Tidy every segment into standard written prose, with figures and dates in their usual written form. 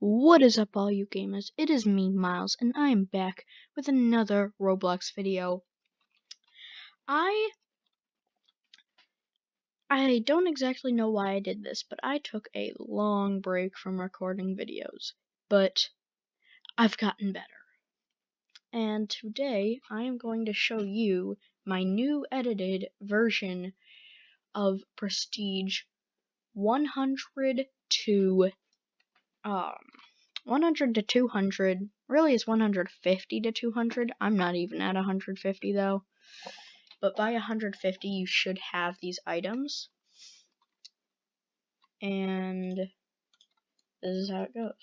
What is up, all you gamers? It is me, Miles, and I am back with another Roblox video. I don't exactly know why I did this, but I took a long break from recording videos, but I've gotten better. And today I am going to show you my new edited version of Prestige 100 to 100 to 200, really it's 150 to 200, I'm not even at 150 though, but by 150 you should have these items, and this is how it goes.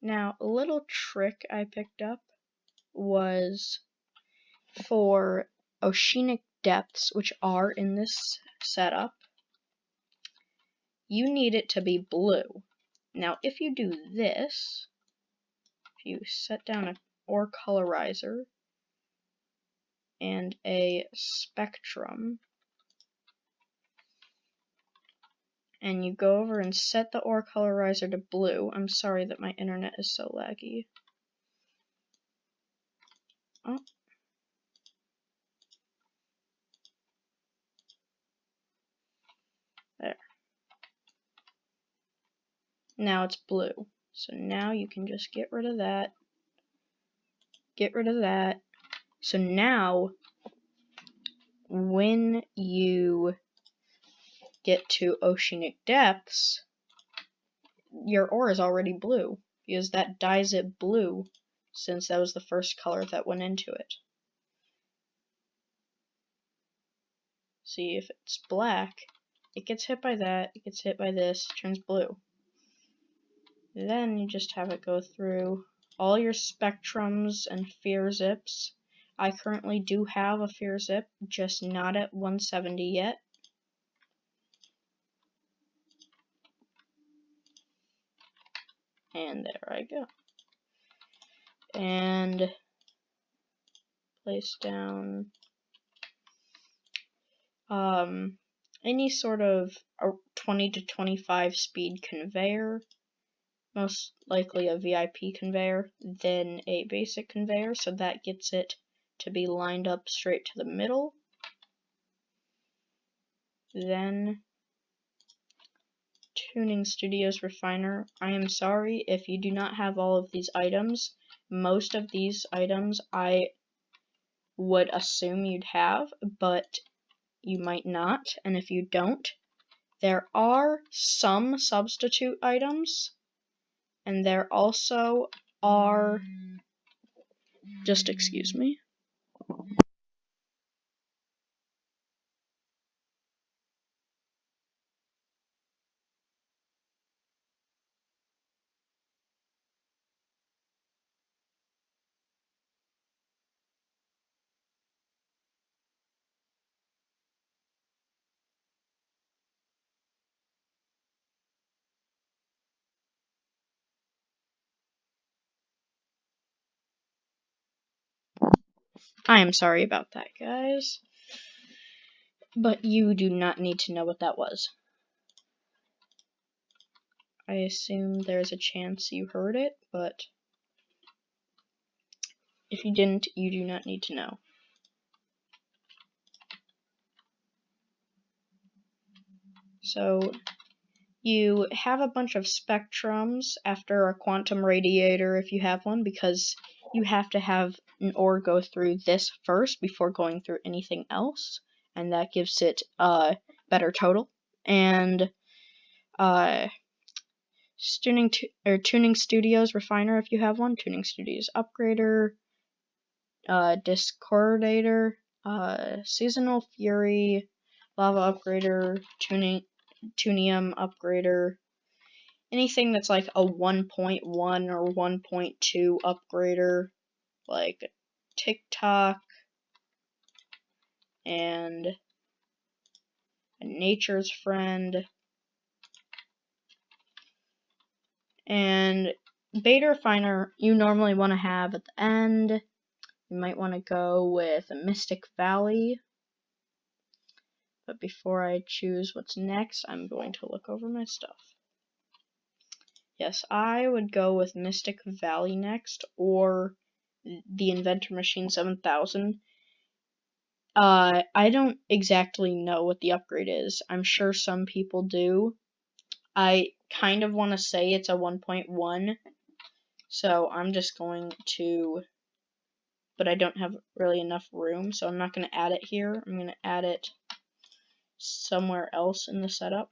Now, a little trick I picked up was for oceanic depths, which are in this setup, you need it to be blue. Now, if you do this, if you set down an ore colorizer and a spectrum, and you go over and set the ore colorizer to blue. I'm sorry that my internet is so laggy. Oh. There. Now it's blue. So now you can just get rid of that. Get rid of that. So now, when you get to oceanic depths, your ore is already blue, because that dyes it blue, since that was the first color that went into it. See, if it's black, it gets hit by that, it gets hit by this, turns blue. Then you just have it go through all your spectrums and fear zips. I currently do have a fear zip, just not at 170 yet. And there I go. And place down any sort of 20 to 25 speed conveyor, most likely a VIP conveyor, then a basic conveyor, so that gets it to be lined up straight to the middle. Then Tuning Studios Refiner. I am sorry if you do not have all of these items. Most of these items I would assume you'd have, but you might not, and if you don't, there are some substitute items, and there also are, just excuse me. I am sorry about that, guys, but you do not need to know what that was. I assume there's a chance you heard it, but if you didn't, you do not need to know. So, you have a bunch of spectrums after a quantum radiator if you have one, because you have to have an ore go through this first before going through anything else, and that gives it a better total. And Tuning Studios Refiner if you have one, Tuning Studios Upgrader, Discordator, Seasonal Fury, Lava Upgrader, Tunium Upgrader, anything that's like a 1.1 or 1.2 upgrader, like TikTok and Nature's Friend. And Beta Refiner you normally want to have at the end. You might want to go with a Mystic Valley. But before I choose what's next, I'm going to look over my stuff. Yes, I would go with Mystic Valley next, or the Inventor Machine 7000. I don't exactly know what the upgrade is. I'm sure some people do. I kind of want to say it's a 1.1, so I'm just going to, but I don't have really enough room, so I'm not going to add it here. I'm going to add it somewhere else in the setup.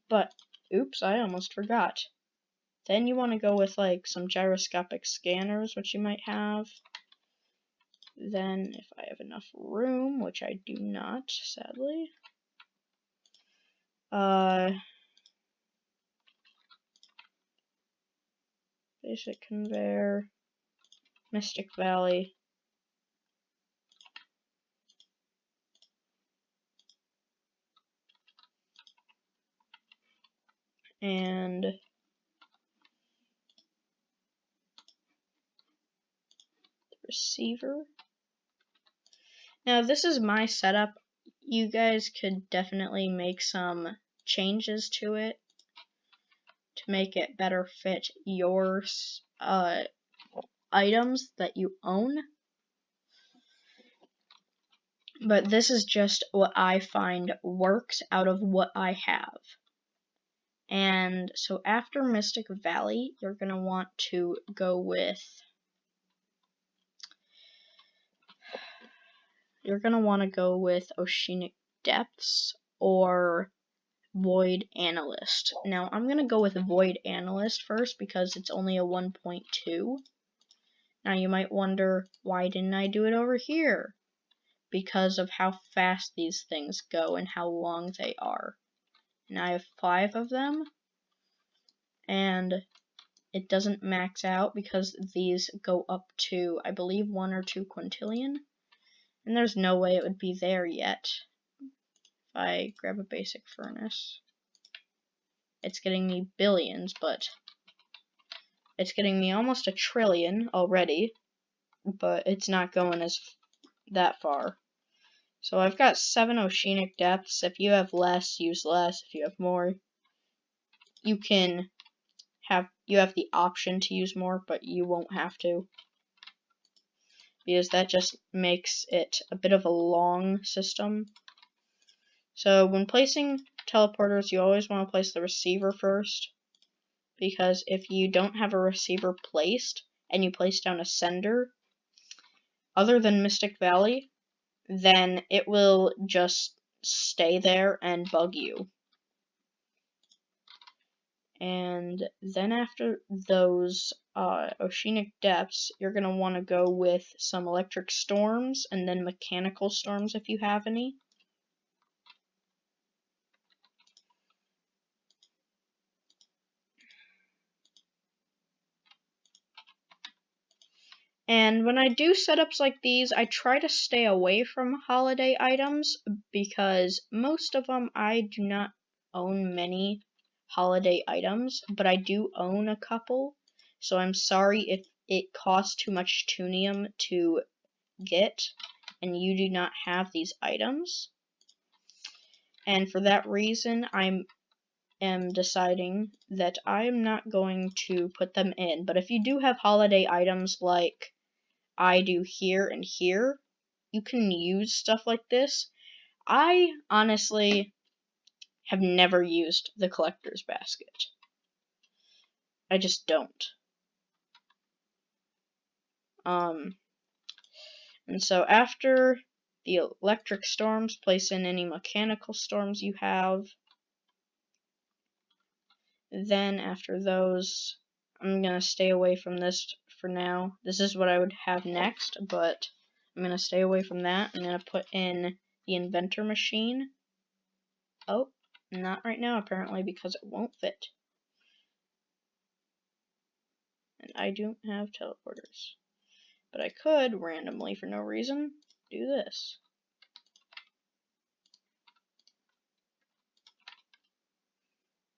But, oops, I almost forgot. Then you want to go with like some gyroscopic scanners, which you might have. Then, if I have enough room, which I do not, sadly. Basic conveyor, Mystic Valley. And the receiver. Now, this is my setup. You guys could definitely make some changes to it to make it better fit your items that you own. But this is just what I find works out of what I have. And so after Mystic Valley, you're going to want to go with, Oceanic Depths or Void Analyst. Now, I'm going to go with Void Analyst first because it's only a 1.2. Now, you might wonder, why didn't I do it over here? Because of how fast these things go and how long they are. And I have 5 of them. And it doesn't max out because these go up to, I believe, 1 or 2 quintillion. And there's no way it would be there yet. If I grab a basic furnace. It's getting me billions, but it's getting me almost 1 trillion already. But it's not going that far. So I've got 7 Oceanic Depths. If you have less, use less. If you have more, you have the option to use more, but you won't have to. Because that just makes it a bit of a long system. So when placing teleporters, you always want to place the receiver first. Because if you don't have a receiver placed, and you place down a sender, other than Mystic Valley, then it will just stay there and bug you. And then after those Oceanic Depths, you're going to want to go with some electric storms and then mechanical storms if you have any. And when I do setups like these, I try to stay away from holiday items because most of them, I do not own many holiday items, but I do own a couple. So I'm sorry if it costs too much tunium to get and you do not have these items. And for that reason, I am deciding that I am not going to put them in. But if you do have holiday items like I do here and here, you can use stuff like this. I honestly have never used the collector's basket. I just don't. And so after the electric storms, place in any mechanical storms you have. Then after those, I'm going to stay away from this for now. This is what I would have next, but I'm going to stay away from that. I'm going to put in the Inventor Machine. Oh, not right now apparently because it won't fit. And I don't have teleporters. But I could, randomly for no reason, do this.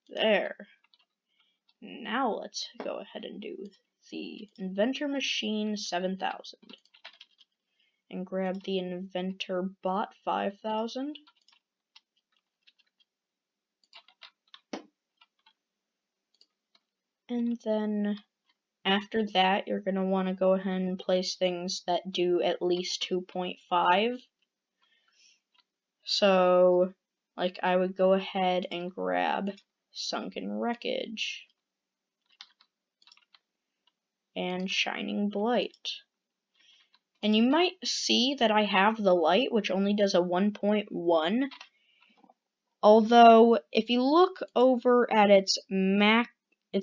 There. Now let's go ahead and do the Inventor Machine 7000. and grab the inventor bot 5000. And then after that, you're going to want to go ahead and place things that do at least 2.5. So, like, I would go ahead and grab sunken wreckage and shining blight. And you might see that I have the light, which only does a 1.1. Although, if you look over at its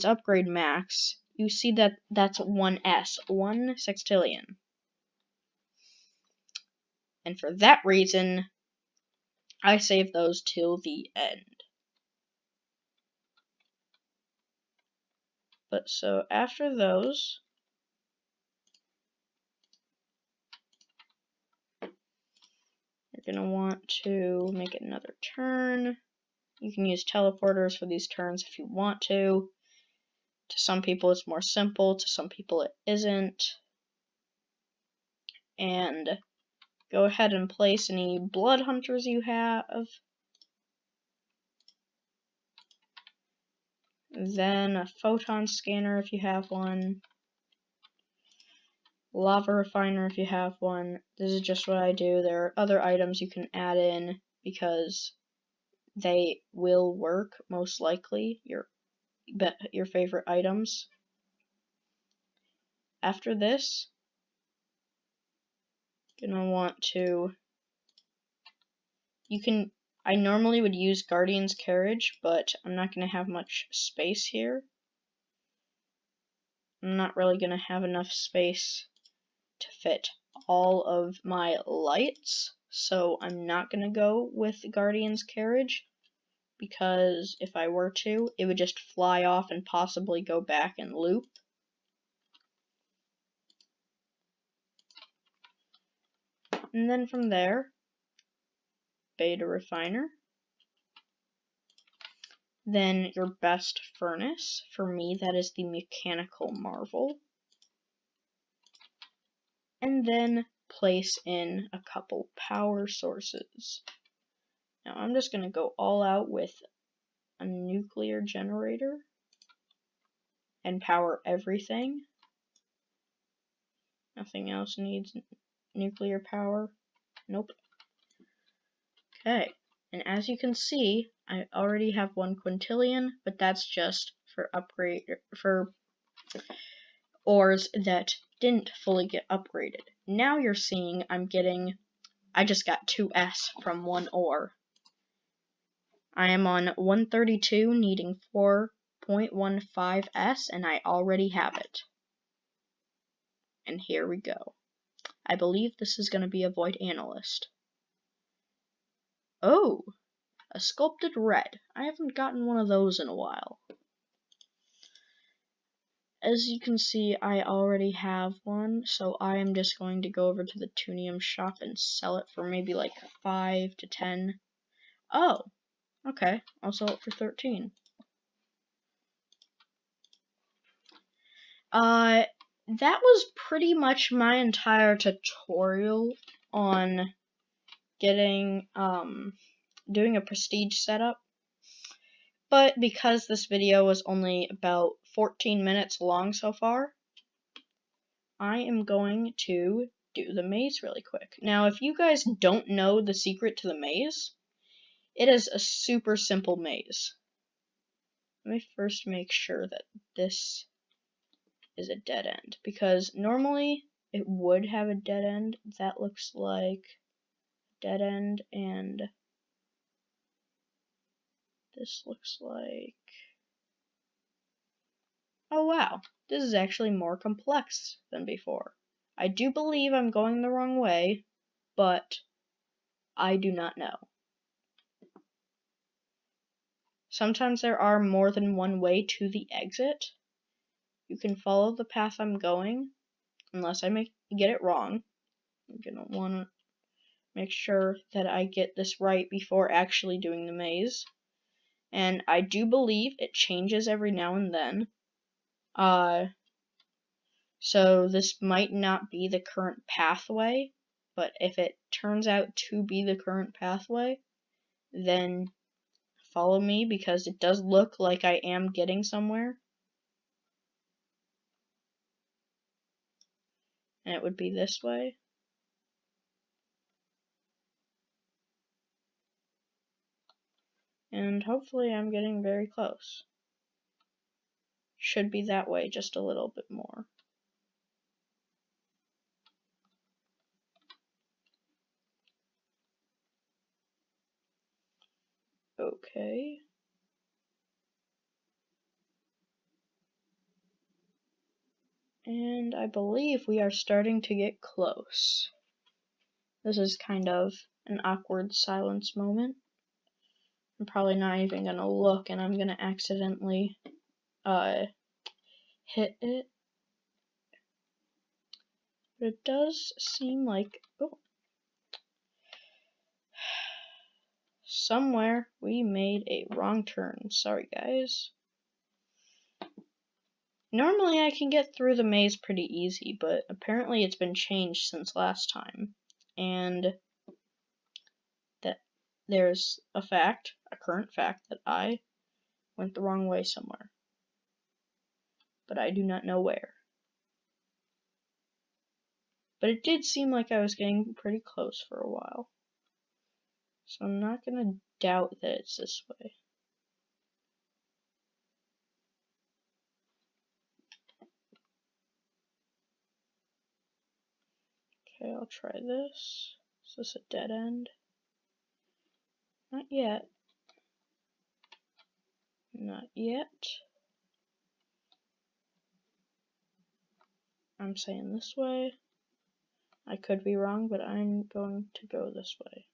upgrade max, you see that that's 1s, 1 sextillion. And for that reason, I save those till the end. But so after those, you're going to want to make another turn. You can use teleporters for these turns if you want to. To some people it's more simple, to some people it isn't. And go ahead and place any blood hunters you have. Then a photon scanner if you have one. Lava refiner if you have one. This is just what I do. There are other items you can add in because they will work, most likely, your favorite items. After this, you're gonna want to, I normally would use Guardian's Carriage, but I'm not gonna have much space here. I'm not really gonna have enough space to fit all of my lights, so I'm not gonna go with Guardian's Carriage, because if I were to, it would just fly off and possibly go back and loop. And then from there, beta refiner. Then your best furnace. For me, that is the mechanical marvel. And then place in a couple power sources. Now I'm just going to go all out with a nuclear generator and power everything. Nothing else needs nuclear power. Nope. Okay, and as you can see, I already have 1 quintillion, but that's just for ores that didn't fully get upgraded. Now you're seeing I just got 2s from one ore. I am on 132, needing 4.15s, and I already have it. And here we go. I believe this is going to be a Void Analyst. Oh, a sculpted red. I haven't gotten one of those in a while. As you can see, I already have one, so I am just going to go over to the Tunium shop and sell it for maybe like 5 to 10. Oh, okay, I'll sell it for 13. That was pretty much my entire tutorial on getting, doing a prestige setup. But because this video was only about 14 minutes long so far, I am going to do the maze really quick. Now, if you guys don't know the secret to the maze, it is a super simple maze. Let me first make sure that this is a dead end, because normally it would have a dead end. That looks like dead end, and this looks like, oh wow, this is actually more complex than before. I do believe I'm going the wrong way, but I do not know. Sometimes there are more than one way to the exit. You can follow the path I'm going, unless I get it wrong. I'm gonna want to make sure that I get this right before actually doing the maze. And I do believe it changes every now and then. So this might not be the current pathway, But if it turns out to be the current pathway, then follow me, because it does look like I am getting somewhere. And it would be this way. And hopefully I'm getting very close. Should be that way, just a little bit more. Okay. And I believe we are starting to get close. This is kind of an awkward silence moment. I'm probably not even gonna look, and I'm gonna accidentally hit it. But it does seem like, oh, somewhere we made a wrong turn. Sorry, guys. Normally I can get through the maze pretty easy, but apparently it's been changed since last time. And that there's a current fact, that I went the wrong way somewhere. But I do not know where. But it did seem like I was getting pretty close for a while. So I'm not gonna doubt that it's this way. Okay, I'll try this. Is this a dead end? Not yet. Not yet. I'm saying this way. I could be wrong, but I'm going to go this way.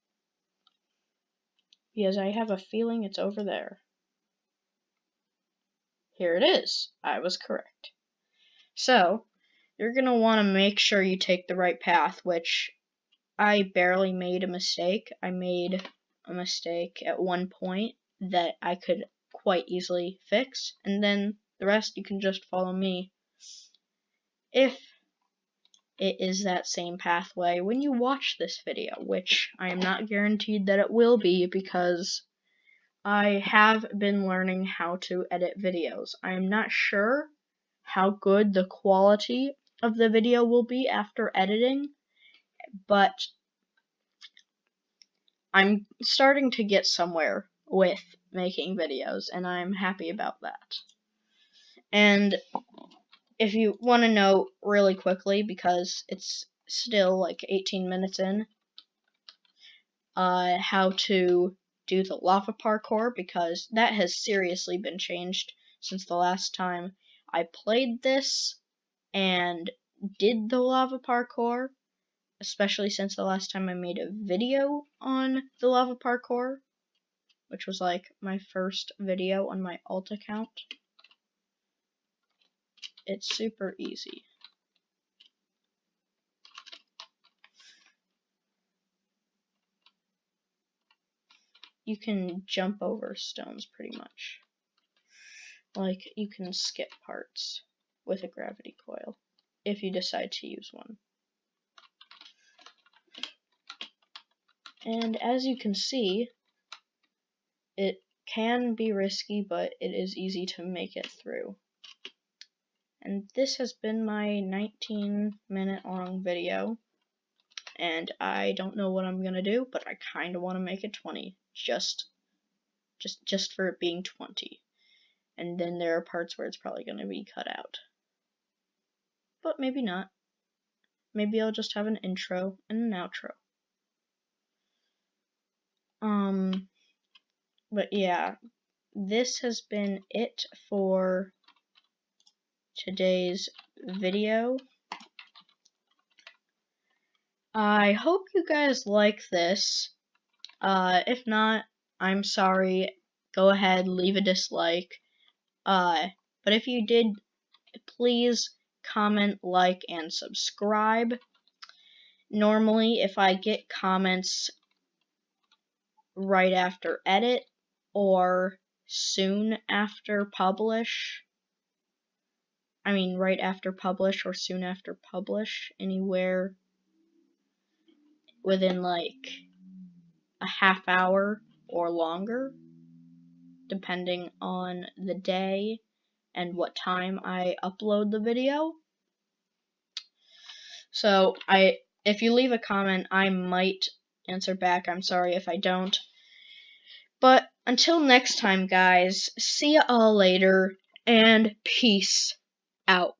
Because I have a feeling it's over there. Here it is. I was correct. So, you're going to want to make sure you take the right path, which I barely made a mistake. I made a mistake at one point that I could quite easily fix, and then the rest you can just follow me if it is that same pathway when you watch this video, which I am not guaranteed that it will be, because I have been learning how to edit videos. I am not sure how good the quality of the video will be after editing, but I'm starting to get somewhere with making videos, and I'm happy about that. And if you want to know really quickly, because it's still like 18 minutes in, how to do the lava parkour, because that has seriously been changed since the last time I played this and did the lava parkour, especially since the last time I made a video on the lava parkour, which was like my first video on my alt account. It's super easy. You can jump over stones pretty much. Like, you can skip parts with a gravity coil if you decide to use one. And as you can see, it can be risky, but it is easy to make it through. And this has been my 19-minute long video, and I don't know what I'm gonna do, but I kind of want to make it 20, just for it being 20. And then there are parts where it's probably gonna be cut out, but maybe not. Maybe I'll just have an intro and an outro. But yeah, this has been it for today's video. I hope you guys like this. If not, I'm sorry. Go ahead, leave a dislike. But if you did, please comment, like, and subscribe. Normally, if I get comments right after edit or soon after publish, right after publish or soon after publish, anywhere within like a half hour or longer, depending on the day and what time I upload the video. So if you leave a comment, I might answer back. I'm sorry if I don't. But until next time, guys, see ya all later, and peace out.